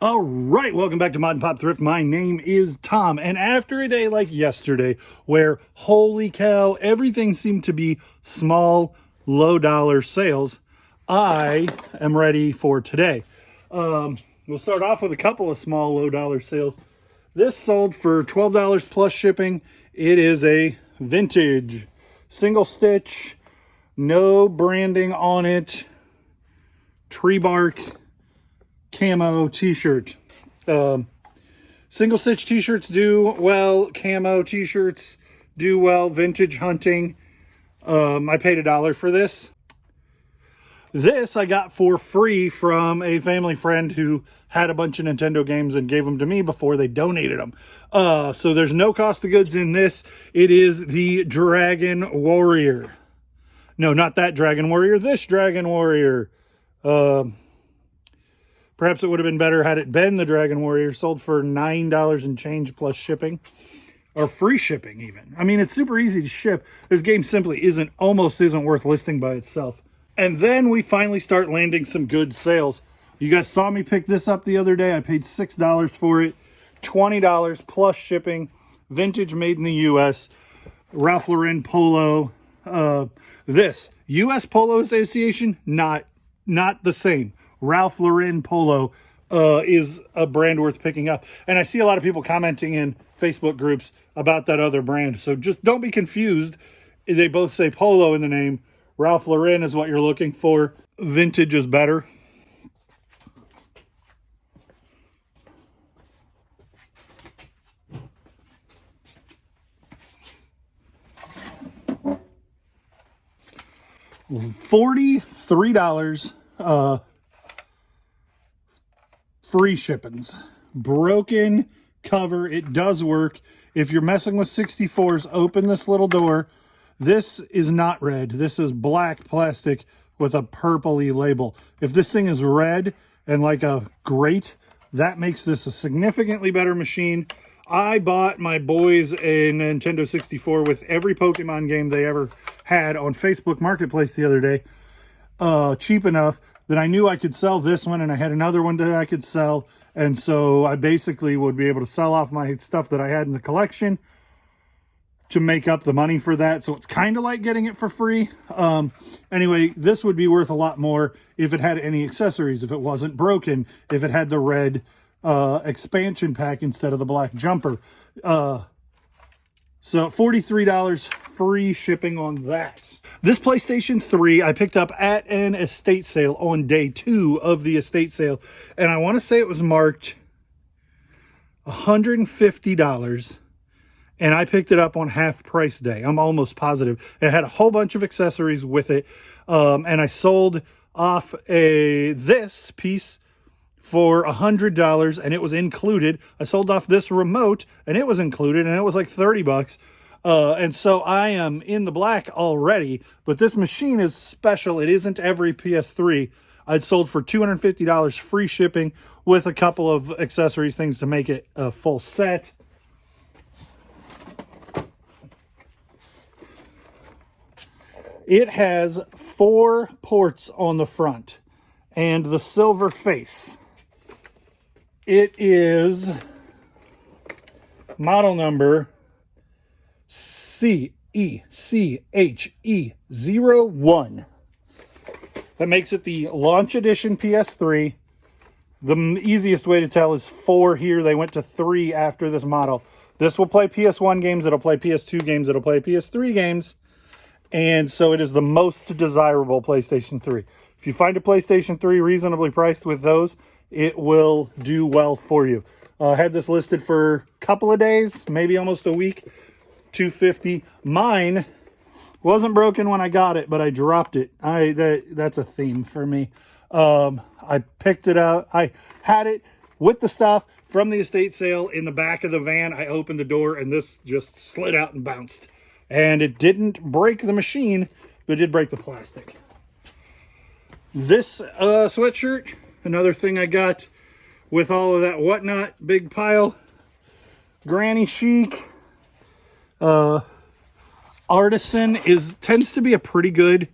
All right, welcome back to Mod and Pop Thrift. My name is Tom, and after a day like yesterday, where holy cow, everything seemed to be small, low dollar sales, I am ready for today. We'll start off with a couple of small, low dollar sales. This sold for $12 plus shipping. It is a vintage single stitch, no branding on it, tree bark camo t-shirt. Single stitch t-shirts do well, camo t-shirts do well, vintage hunting. I paid $1 for this. This I got for free from a family friend who had a bunch of Nintendo games and gave them to me before they donated them. So there's no cost of goods in this. It is the Dragon Warrior. No, not that Dragon Warrior, this Dragon Warrior. Perhaps it would have been better had it been the Dragon Warrior. Sold for $9 and change plus shipping. Or free shipping even. I mean, it's super easy to ship. This game simply almost isn't worth listing by itself. And then we finally start landing some good sales. You guys saw me pick this up the other day. I paid $6 for it. $20 plus shipping. Vintage, made in the U.S. Ralph Lauren polo. This U.S. Polo Association, not the same. Ralph Lauren polo is a brand worth picking up. And I see a lot of people commenting in Facebook groups about that other brand. So just don't be confused. They both say polo in the name. Ralph Lauren is what you're looking for. Vintage is better. $43 free shippings. Broken cover. It does work. If you're messing with 64s, open this little door. This is not red. This is black plastic with a purpley label. If this thing is red and like a grate, that makes this a significantly better machine. I bought my boys a Nintendo 64 with every Pokemon game they ever had on Facebook Marketplace the other day. Cheap enough that I knew I could sell this one, and I had another one that I could sell. And so I basically would be able to sell off my stuff that I had in the collection to make up the money for that. So it's kind of like getting it for free. Anyway, this would be worth a lot more if it had any accessories, if it wasn't broken, if it had the red expansion pack instead of the black jumper. So $43 free shipping on that. This PlayStation 3 I picked up at an estate sale on day 2 of the estate sale. And I want to say it was marked $150. And I picked it up on half price day. I'm almost positive. It had a whole bunch of accessories with it. And I sold off this piece for $100, and it was included. I sold off this remote, and it was included, and it was like $30. And so I am in the black already, but this machine is special. It isn't every PS3. I'd sold for $250 free shipping with a couple of accessories, things to make it a full set. It has 4 ports on the front and the silver face. It is model number CECHE01. That makes it the launch edition PS3. The easiest way to tell is 4 here. They went to 3 after this model. This will play PS1 games. It'll play PS2 games. It'll play PS3 games. And so it is the most desirable PlayStation 3. If you find a PlayStation 3 reasonably priced with those, it will do well for you. I had this listed for a couple of days, maybe almost a week. $250. Mine wasn't broken when I got it, but I dropped it. That's a theme for me. I picked it up. I had it with the stuff from the estate sale in the back of the van. I opened the door, and this just slid out and bounced. And it didn't break the machine, but it did break the plastic. This sweatshirt, another thing I got with all of that whatnot, big pile. Granny chic. Artisan tends to be a pretty good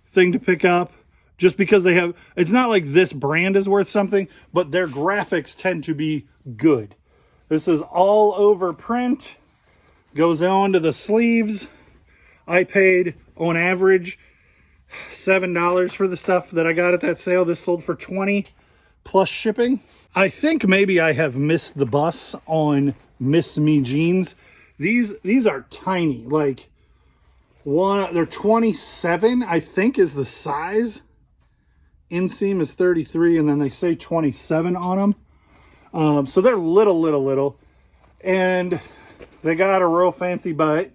thing to pick up. just because they have, it's not like this brand is worth something, but their graphics tend to be good. This is all over print, goes on to the sleeves. I paid on average $7 for the stuff that I got at that sale. This sold for $20 plus shipping. I think maybe I have missed the bus on Miss Me jeans. These are tiny, like they're 27, I think is the size. Inseam is 33, and then they say 27 on them. So they're little. And they got a real fancy butt.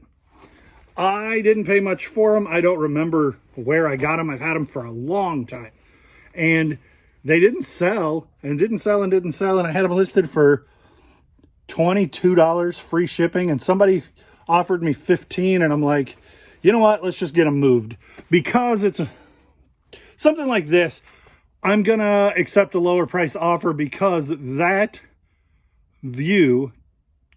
I didn't pay much for them. I don't remember where I got them. I've had them for a long time. And they didn't sell, and I had them listed for $22 free shipping, and somebody offered me $15, and I'm like, you know what? Let's just get them moved. Because it's something like this, I'm going to accept a lower price offer because that view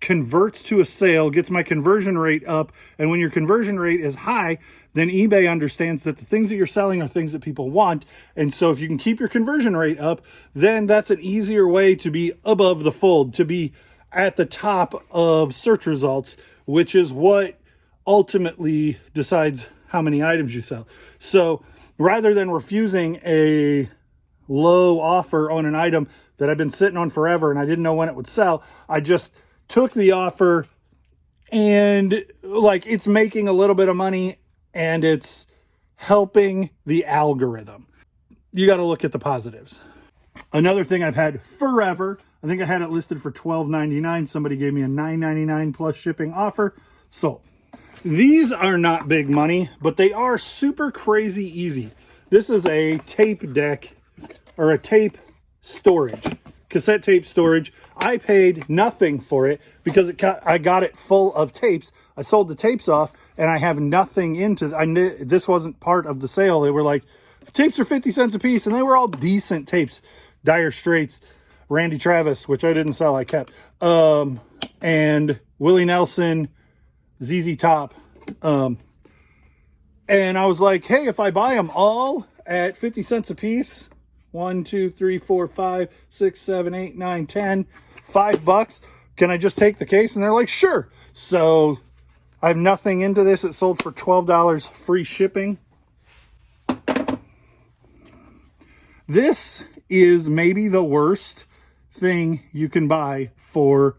converts to a sale, gets my conversion rate up. And when your conversion rate is high, then eBay understands that the things that you're selling are things that people want. And so if you can keep your conversion rate up, then that's an easier way to be above the fold, to be at the top of search results, which is what ultimately decides how many items you sell. So rather than refusing a low offer on an item that I've been sitting on forever and I didn't know when it would sell, I just took the offer, and like, it's making a little bit of money and it's helping the algorithm. You got to look at the positives. Another thing I've had forever, I think I had it listed for $12.99. Somebody gave me a $9.99 plus shipping offer. So these are not big money, but they are super crazy easy. This is a tape deck, or a tape storage, cassette tape storage. I paid nothing for it because I got it full of tapes. I sold the tapes off and I have nothing into, I knew this wasn't part of the sale. They were like, tapes are 50 cents a piece, and they were all decent tapes. Dire Straits, Randy Travis, which I didn't sell, I kept, and Willie Nelson, ZZ Top. And I was like, hey, if I buy them all at 50 cents a piece, 1, 2, 3, 4, 5, 6, 7, 8, 9, 10, $5, can I just take the case? And they're like, sure. So I have nothing into this. It sold for $12 free shipping. This is maybe the worst thing you can buy for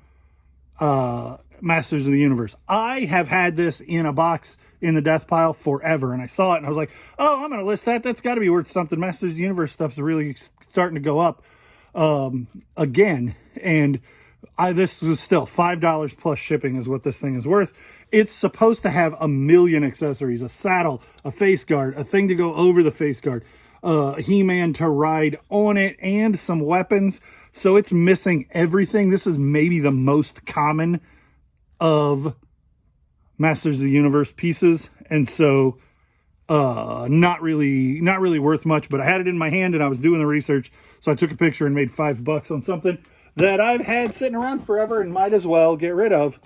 Masters of the Universe. I have had this in a box in the death pile forever, and I saw it and I was like, oh, I'm going to list that. That's got to be worth something. Masters of the Universe stuff's really starting to go up again. And this was still $5 plus shipping is what this thing is worth. It's supposed to have a million accessories, a saddle, a face guard, a thing to go over the face guard, He-Man to ride on it, and some weapons. So it's missing everything. This is maybe the most common of Masters of the Universe pieces, and so not really worth much. But I had it in my hand and I was doing the research, so I took a picture and made $5 on something that I've had sitting around forever and might as well get rid of.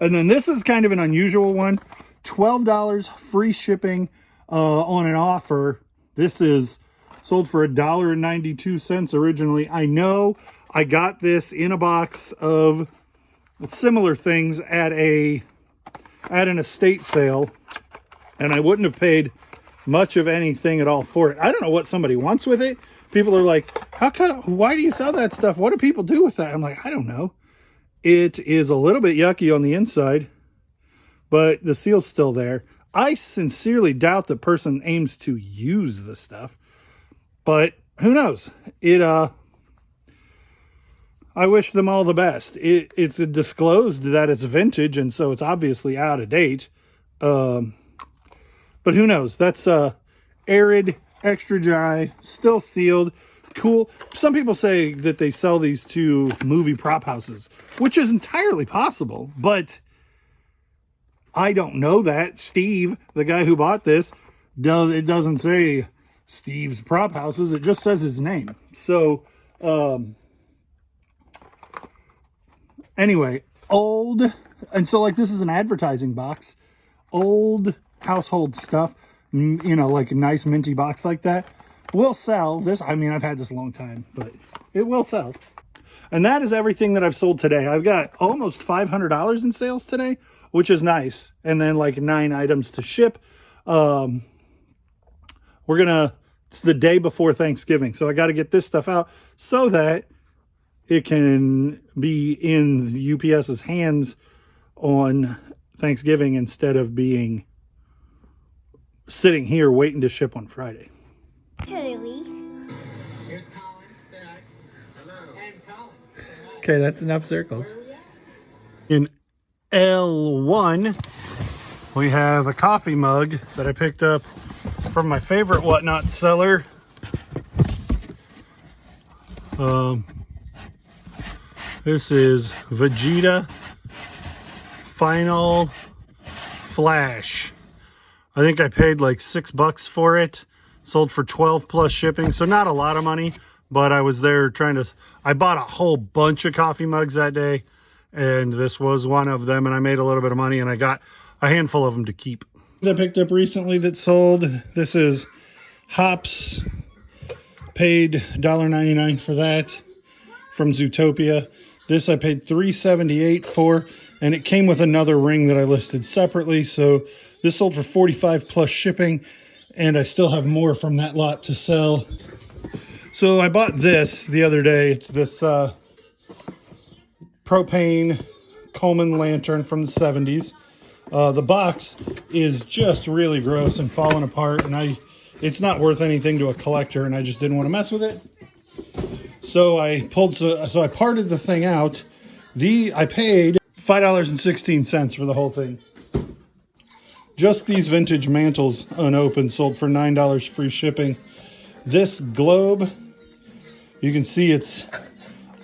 And then this is kind of an unusual one. $12 free shipping on an offer. This is sold for $1.92 originally. I know I got this in a box of similar things at an estate sale, and I wouldn't have paid much of anything at all for it. I don't know what somebody wants with it. People are like, why do you sell that stuff? What do people do with that? I'm like, I don't know. It is a little bit yucky on the inside, but the seal's still there. I sincerely doubt the person aims to use the stuff, but who knows? I wish them all the best. It's disclosed that it's vintage, and so it's obviously out of date. But who knows? That's arid, extra dry, still sealed. Cool. Some people say that they sell these to movie prop houses, which is entirely possible, but I don't know that. Steve, the guy who bought this, it doesn't say Steve's Prop Houses. It just says his name. So, anyway, old, and so like this is an advertising box, old household stuff, you know, like a nice minty box like that. will sell. This, I mean, I've had this a long time, but it will sell. And that is everything that I've sold today. I've got almost $500 in sales today, which is nice. And then like 9 items to ship. It's the day before Thanksgiving. So I got to get this stuff out so that it can be in UPS's hands on Thanksgiving instead of being sitting here waiting to ship on Friday. Here's Colin. Say hi. Hello. And Colin. Say hi. Okay, that's enough circles. In L1, we have a coffee mug that I picked up from my favorite Whatnot seller. This is Vegeta Final Flash. I think I paid like $6 for it. Sold for 12 plus shipping, so not a lot of money, but I was there I bought a whole bunch of coffee mugs that day, and this was one of them, and I made a little bit of money, and I got a handful of them to keep. I picked up recently that sold. This is Hops. Paid $1.99 for that from Zootopia. This I paid $3.78 for, and it came with another ring that I listed separately, so this sold for 45 plus shipping, and I still have more from that lot to sell. So I bought this the other day. It's this propane Coleman lantern from the 70s. The box is just really gross and falling apart, and it's not worth anything to a collector, and I just didn't want to mess with it. So I parted the thing out. I paid $5.16 for the whole thing. Just these vintage mantles unopened sold for $9 free shipping. This globe, you can see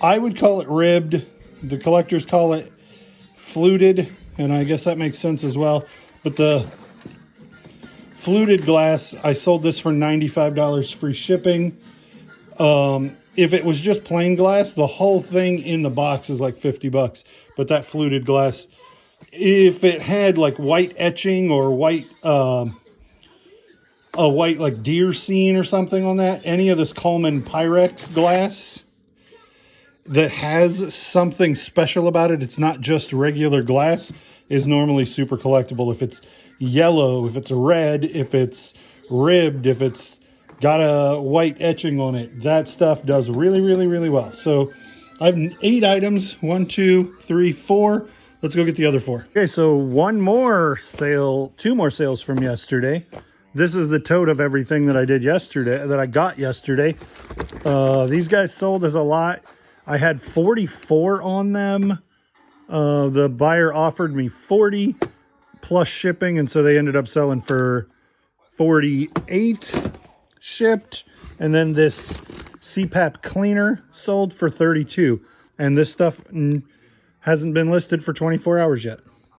I would call it ribbed. The collectors call it fluted, and I guess that makes sense as well. But the fluted glass, I sold this for $95 free shipping. If it was just plain glass, the whole thing in the box is like $50. But that fluted glass, if it had like white etching or white, a white like deer scene or something on that, any of this Coleman Pyrex glass that has something special about it, it's not just regular glass, is normally super collectible. If it's yellow, if it's red, if it's ribbed, if it's got a white etching on it, that stuff does really, really, really well. So I have 8 items, 1, 2, 3, 4. Let's go get the other 4. Okay, so two more sales from yesterday. This is the tote of everything that I did yesterday, that I got yesterday. These guys sold as a lot. I had 44 on them. The buyer offered me 40 plus shipping, and so they ended up selling for 48 shipped. And then this CPAP cleaner sold for 32, and this stuff hasn't been listed for 24 hours yet.